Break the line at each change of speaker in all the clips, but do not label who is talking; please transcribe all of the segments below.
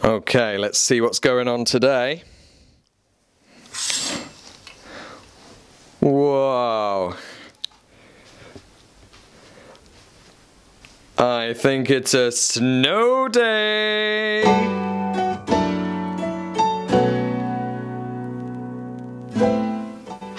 Okay, let's see what's going on today. Whoa. I think it's a snow day.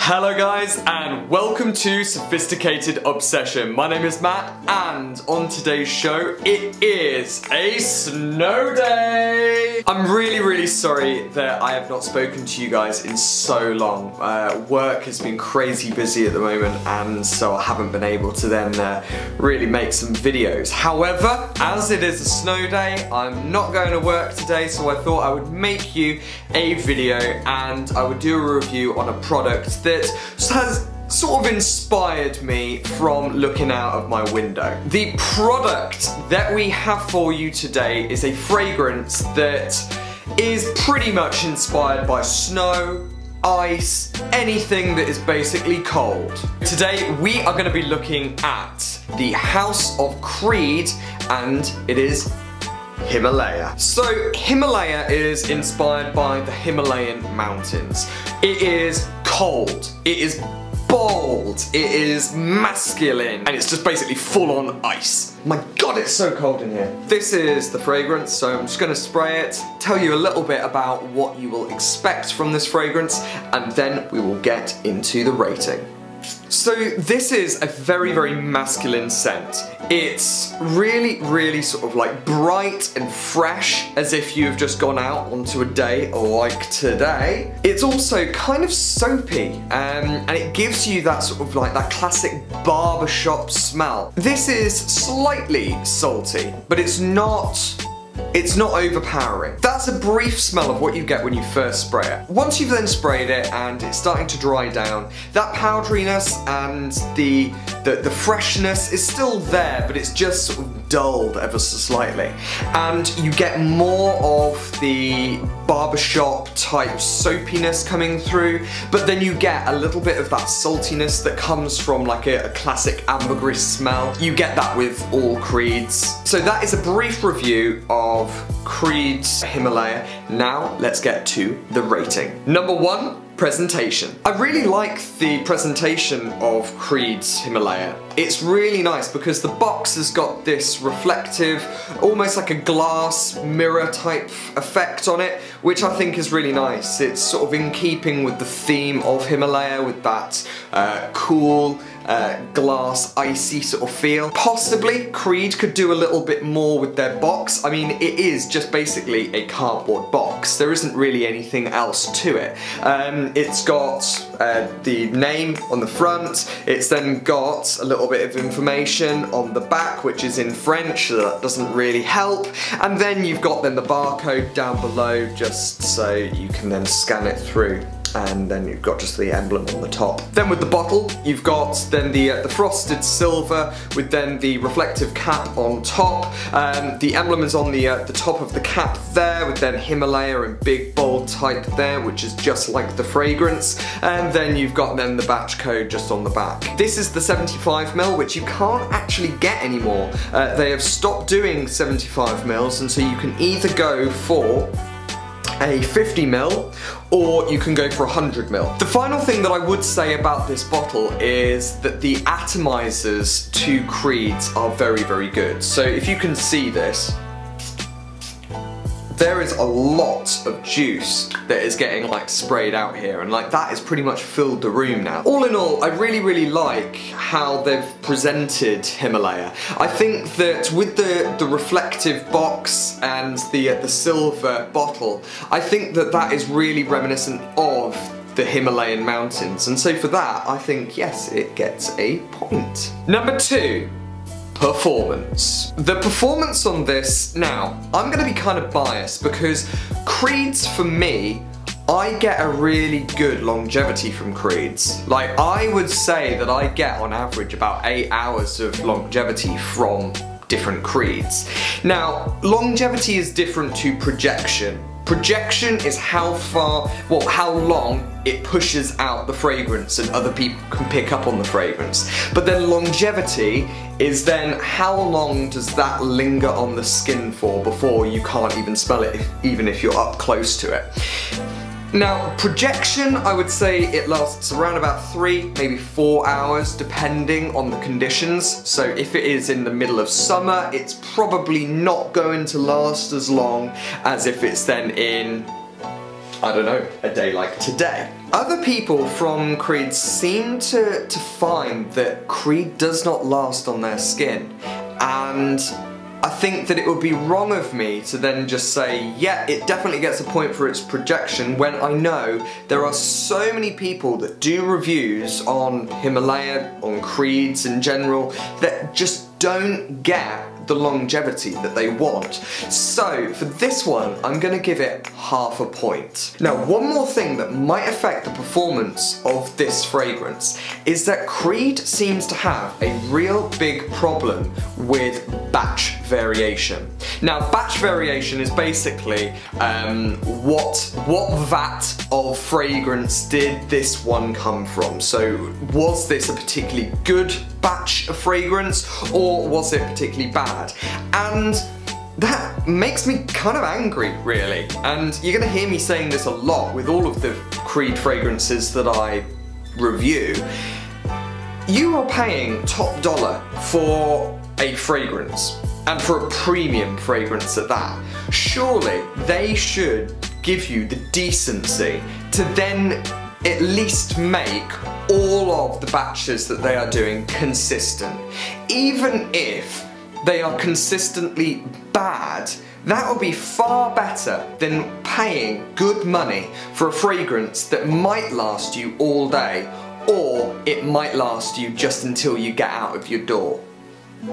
Hello guys, and welcome to Sophisticated Obsession. My name is Matt, and on today's show, it is a snow day! I'm really sorry that I have not spoken to you guys in so long. Work has been crazy busy at the moment, and so I haven't been able to then really make some videos. However, as it is a snow day, I'm not going to work today, so I thought I would make you a video and I would do a review on a product that has sort of inspired me from looking out of my window. The product that we have for you today is a fragrance that is pretty much inspired by snow, ice, anything that is basically cold. Today we are going to be looking at the House of Creed, and it is Himalaya. So Himalaya is inspired by the Himalayan mountains. It is cold, it is bold, it is masculine, and it's just basically full on ice. My god, it's so cold in here. This is the fragrance, so I'm just going to spray it, tell you a little bit about what you will expect from this fragrance, and then we will get into the rating. So this is a very masculine scent. It's really sort of like bright and fresh, as if you've just gone out onto a day like today. It's also kind of soapy, and it gives you that sort of like that classic barbershop smell. This is slightly salty, but it's not overpowering. That's a brief smell of what you get when you first spray it. Once you've then sprayed it and it's starting to dry down, that powderiness and the freshness is still there, but it's just sort of dulled ever so slightly. And you get more of the barbershop type soapiness coming through, but then you get a little bit of that saltiness that comes from like a classic ambergris smell. You get that with all Creeds. So that is a brief review of Creed's Himalaya. Now let's get to the rating. Number 1, presentation. I really like the presentation of Creed's Himalaya. It's really nice because the box has got this reflective, almost like a glass mirror type effect on it, which I think is really nice. It's sort of in keeping with the theme of Himalaya, with that cool, glass, icy sort of feel. Possibly Creed could do a little bit more with their box. I mean, it is just basically a cardboard box. There isn't really anything else to it. It's got the name on the front. It's then got a little bit of information on the back, which is in French, so that doesn't really help. And then you've got then the barcode down below, just so you can then scan it through. And then you've got just the emblem on the top. Then with the bottle, you've got then the frosted silver with then the reflective cap on top. The emblem is on the top of the cap there, with then Himalaya in big bold type there, which is just like the fragrance. And then you've got then the batch code just on the back. This is the 75ml, which you can't actually get anymore. They have stopped doing 75ml, and so you can either go for a 50ml, or you can go for 100ml. The final thing that I would say about this bottle is that the atomizers to Creeds are very good. So if you can see this, there is a lot of juice that is getting like sprayed out here, and like that has pretty much filled the room now. All in all, I really like how they've presented Himalaya. I think that with the reflective box and the silver bottle, I think that that is really reminiscent of the Himalayan mountains, and so for that I think yes, it gets a point. Number 2. Performance. The performance on this, now, I'm going to be kind of biased because Creeds, for me, I get a really good longevity from Creeds. Like, I would say that I get on average about 8 hours of longevity from different Creeds. Now, longevity is different to projection. Projection is how long it pushes out the fragrance and other people can pick up on the fragrance. But then longevity is then how long does that linger on the skin for before you can't even smell it, even if you're up close to it. Now, projection, I would say it lasts around about 3, maybe 4 hours, depending on the conditions. So if it is in the middle of summer, it's probably not going to last as long as if it's then in, I don't know, a day like today. Other people from Creed seem to find that Creed does not last on their skin, and I think that it would be wrong of me to then just say, yeah, it definitely gets a point for its projection, when I know there are so many people that do reviews on Himalaya, on Creeds in general, that just don't get the longevity that they want. So for this one, I'm gonna give it half a point. Now, one more thing that might affect the performance of this fragrance is that Creed seems to have a real big problem with batch variation. Now, batch variation is basically what vat of fragrance did this one come from? So was this a particularly good batch of fragrance, or was it particularly bad? And that makes me kind of angry, really. And you're gonna hear me saying this a lot with all of the Creed fragrances that I review. You are paying top dollar for a fragrance, and for a premium fragrance at that. Surely they should give you the decency to then at least make all of the batches that they are doing consistent. Even if they are consistently bad, that would be far better than paying good money for a fragrance that might last you all day, or it might last you just until you get out of your door.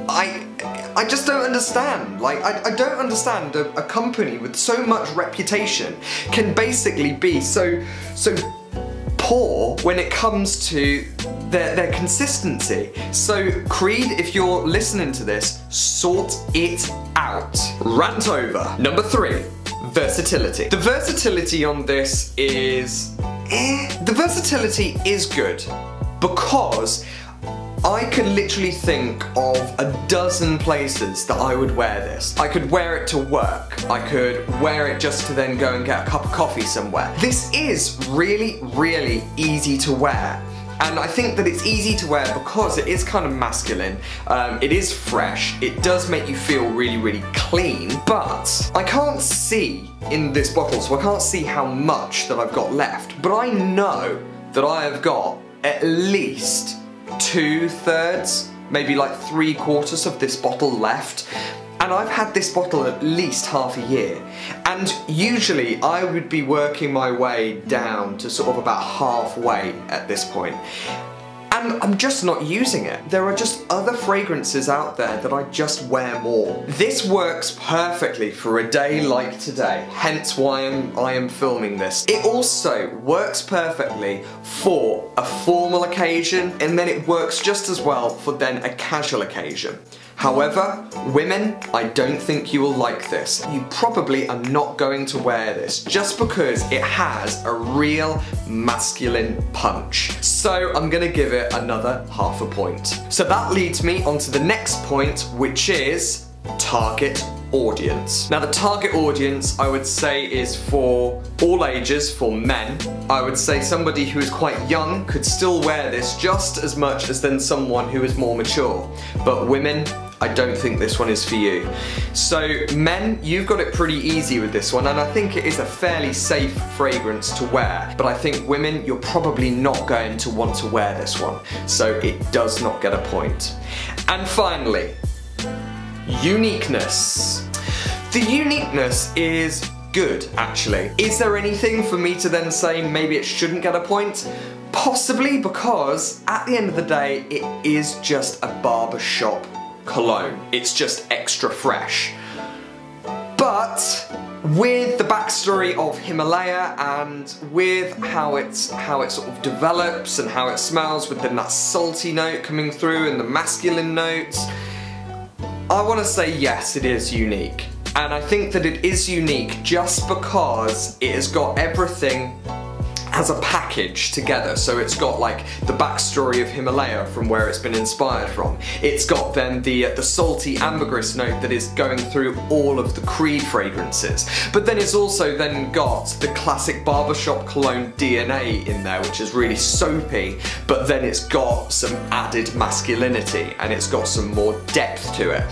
I just don't understand. Like, I don't understand a company with so much reputation can basically be so poor when it comes to their consistency. So Creed, if you're listening to this, sort it out. Rant over. Number 3, versatility. The versatility on this is the versatility is good, because I could literally think of a dozen places that I would wear this. I could wear it to work. I could wear it just to then go and get a cup of coffee somewhere. This is really, really easy to wear. And I think that it's easy to wear because it is kind of masculine, it is fresh, it does make you feel really, really clean, but I can't see in this bottle, so I can't see how much that I've got left, but I know that I have got at least 2/3, maybe like 3/4 of this bottle left. And I've had this bottle at least half a year. And usually I would be working my way down to sort of about halfway at this point. And I'm just not using it. There are just other fragrances out there that I just wear more. This works perfectly for a day like today, hence why I am filming this. It also works perfectly for a formal occasion, and then it works just as well for then a casual occasion. However, women, I don't think you will like this. You probably are not going to wear this just because it has a real masculine punch. So I'm gonna give it another half a point. So that leads me on to the next point, which is target audience. Now the target audience, I would say, is for all ages, for men. I would say somebody who is quite young could still wear this just as much as then someone who is more mature. But women, I don't think this one is for you. So men, you've got it pretty easy with this one, and I think it is a fairly safe fragrance to wear, but I think women, you're probably not going to want to wear this one, so it does not get a point. And finally, uniqueness. The uniqueness is good, actually. Is there anything for me to then say maybe it shouldn't get a point? Possibly, because at the end of the day, it is just a barbershop cologne. It's just extra fresh. But with the backstory of Himalaya and with how it sort of develops and how it smells, with then that salty note coming through and the masculine notes, I want to say yes, it is unique. And I think that it is unique just because it has got everything as a package together. So it's got like the backstory of Himalaya from where it's been inspired from. It's got then the salty ambergris note that is going through all of the Creed fragrances. But then it's also then got the classic barbershop cologne DNA in there, which is really soapy, but then it's got some added masculinity and it's got some more depth to it.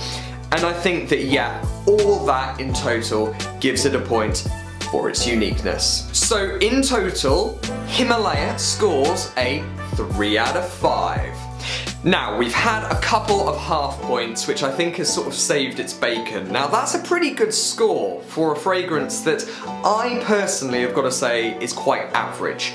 And I think that, yeah, all that in total gives it a point for its uniqueness. So in total, Himalaya scores a 3 out of 5. Now, we've had a couple of half points, which I think has sort of saved its bacon. Now, that's a pretty good score for a fragrance that I personally have got to say is quite average.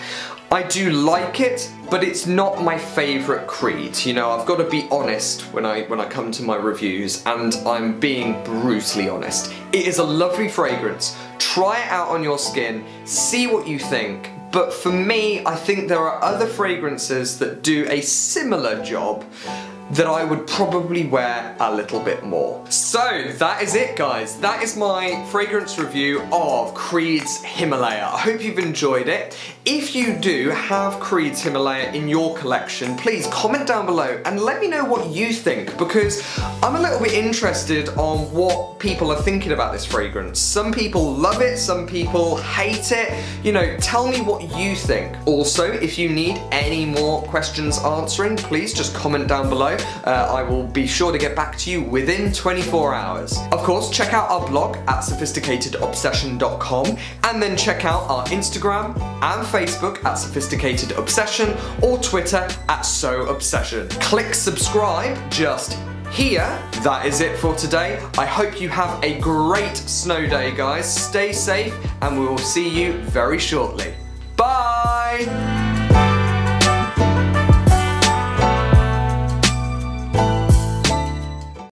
I do like it, but it's not my favourite Creed. You know, I've got to be honest when I come to my reviews, and I'm being brutally honest. It is a lovely fragrance. Try it out on your skin, see what you think. But for me, I think there are other fragrances that do a similar job that I would probably wear a little bit more. So that is it, guys. That is my fragrance review of Creed's Himalaya. I hope you've enjoyed it. If you do have Creed's Himalaya in your collection, please comment down below and let me know what you think, because I'm a little bit interested on what people are thinking about this fragrance. Some people love it, some people hate it. You know, tell me what you think. Also, if you need any more questions answering, please just comment down below. I will be sure to get back to you within 24 hours. Of course, check out our blog at sophisticatedobsession.com, and then check out our Instagram and Facebook at Sophisticated Obsession, or Twitter at SoObsession. Click subscribe just here. That is it for today. I hope you have a great snow day, guys. Stay safe, and we will see you very shortly. Bye!